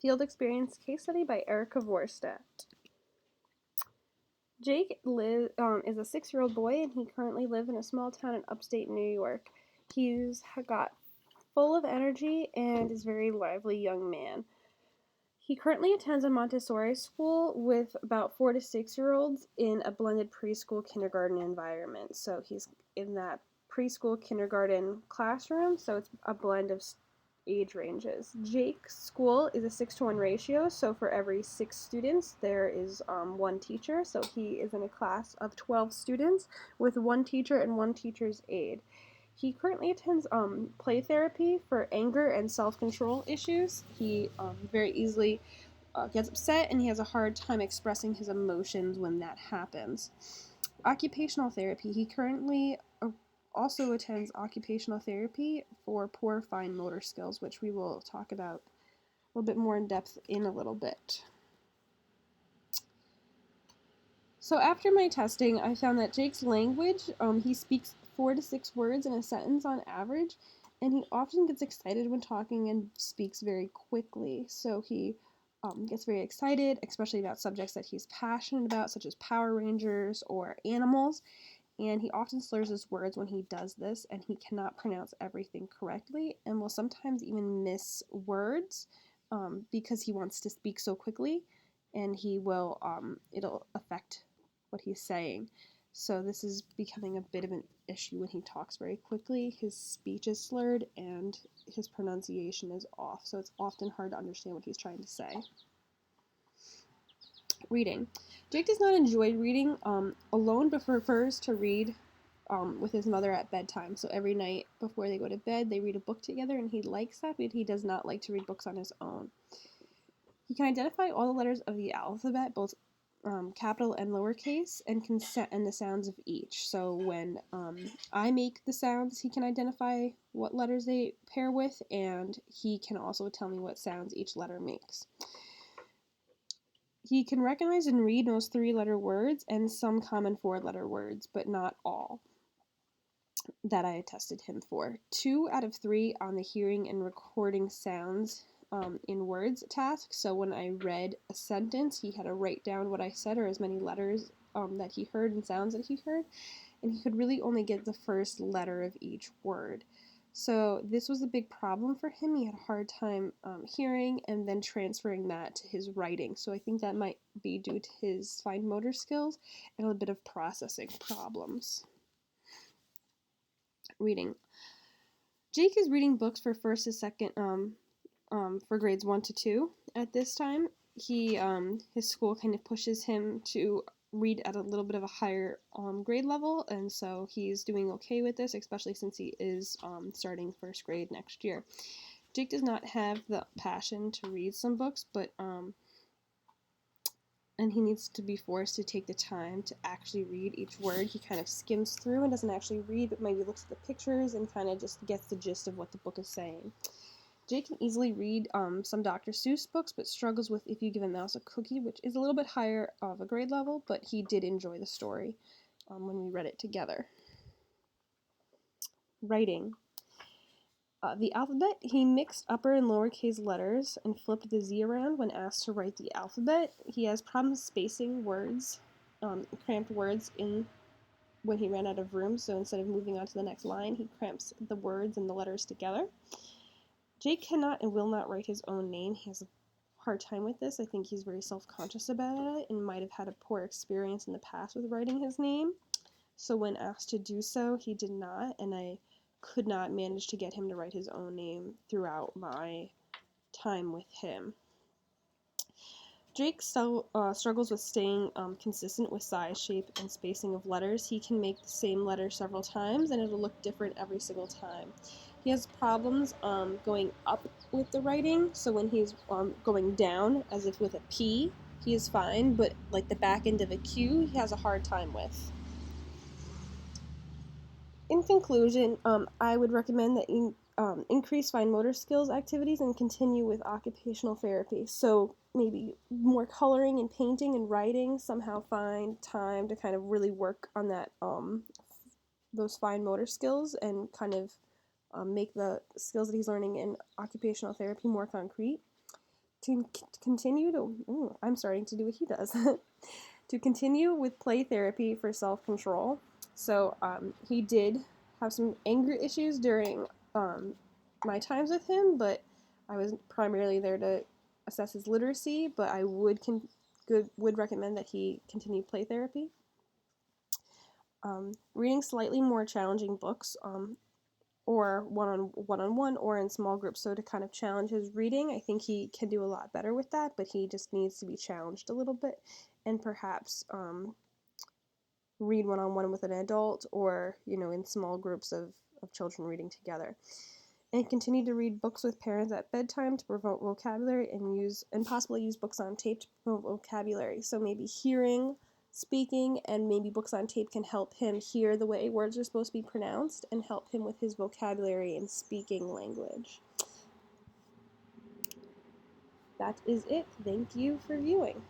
Field Experience Case Study by Erica Vorstadt. Jake is a 6-year-old boy, and he currently lives in a small town in upstate New York. He's got full of energy and is a very lively young man. He currently attends a Montessori school with about 4 to 6-year-olds in a blended preschool kindergarten environment. So he's in that preschool kindergarten classroom, so it's a blend of age ranges. Jake's school is a 6-to-1 ratio, so for every 6 students there is one teacher. So he is in a class of 12 students with one teacher and one teacher's aide. He currently attends play therapy for anger and self-control issues. He very easily gets upset, and he has a hard time expressing his emotions when that happens. Occupational therapy. He currently also attends occupational therapy for poor fine motor skills, which we will talk about a little bit more in depth in a little bit. So after my testing, I found that Jake's language, he speaks 4 to 6 words in a sentence on average, and he often gets excited when talking and speaks very quickly. So he gets very excited, especially about subjects that he's passionate about, such as Power Rangers or animals, and he often slurs his words when he does this, and he cannot pronounce everything correctly and will sometimes even miss words because he wants to speak so quickly, and it'll affect what he's saying. So this is becoming a bit of an issue when he talks very quickly. His speech is slurred and his pronunciation is off, so it's often hard to understand what he's trying to say. Reading. Jake does not enjoy reading alone, but prefers to read with his mother at bedtime. So every night before they go to bed, they read a book together, and he likes that, but he does not like to read books on his own. He can identify all the letters of the alphabet, both capital and lowercase, and the sounds of each. So when I make the sounds, he can identify what letters they pair with, and he can also tell me what sounds each letter makes. He can recognize and read most 3-letter words and some common 4-letter words, but not all that I tested him for. 2 out of 3 on the hearing and recording sounds in words task. So when I read a sentence, he had to write down what I said or as many letters that he heard and sounds that he heard, and he could really only get the first letter of each word. So this was a big problem for him. He had a hard time hearing and then transferring that to his writing. So I think that might be due to his fine motor skills and a bit of processing problems. Reading. Jake is reading books for first to second for grades 1 to 2 at this time. His school kind of pushes him to read at a little bit of a higher grade level, and so he's doing okay with this, especially since he is starting first grade next year. Jake does not have the passion to read some books, but and he needs to be forced to take the time to actually read each word. He kind of skims through and doesn't actually read, but maybe looks at the pictures and kind of just gets the gist of what the book is saying. Jake can easily read some Dr. Seuss books, but struggles with If You Give a Mouse a Cookie, which is a little bit higher of a grade level, but he did enjoy the story when we read it together. Writing. The alphabet, he mixed upper and lowercase letters and flipped the Z around when asked to write the alphabet. He has problems spacing words, cramped words in when he ran out of room, so instead of moving on to the next line, he cramps the words and the letters together. Jake cannot and will not write his own name. He has a hard time with this. I think he's very self-conscious about it and might have had a poor experience in the past with writing his name. So when asked to do so, he did not, and I could not manage to get him to write his own name throughout my time with him. Jake struggles with staying consistent with size, shape, and spacing of letters. He can make the same letter several times, and it'll look different every single time. He has problems going up with the writing, so when he's going down, as if with a P, he is fine, but like the back end of a Q, he has a hard time with. In conclusion, I would recommend that you increase fine motor skills activities and continue with occupational therapy. So maybe more coloring and painting and writing, somehow find time to kind of really work on that those fine motor skills and kind of make the skills that he's learning in occupational therapy more concrete. continue to, I'm starting to do what he does, to continue with play therapy for self-control. So he did have some anger issues during my times with him, but I was primarily there to assess his literacy, but I would recommend that he continue play therapy. Reading slightly more challenging books, or one-on-one or in small groups, so to kind of challenge his reading. I think he can do a lot better with that, but he just needs to be challenged a little bit, and perhaps read one-on-one with an adult, or in small groups of children reading together. And continue to read books with parents at bedtime to promote vocabulary, and possibly use books on tape to promote vocabulary. So maybe hearing, speaking, and maybe books on tape can help him hear the way words are supposed to be pronounced and help him with his vocabulary and speaking language. That is it. Thank you for viewing.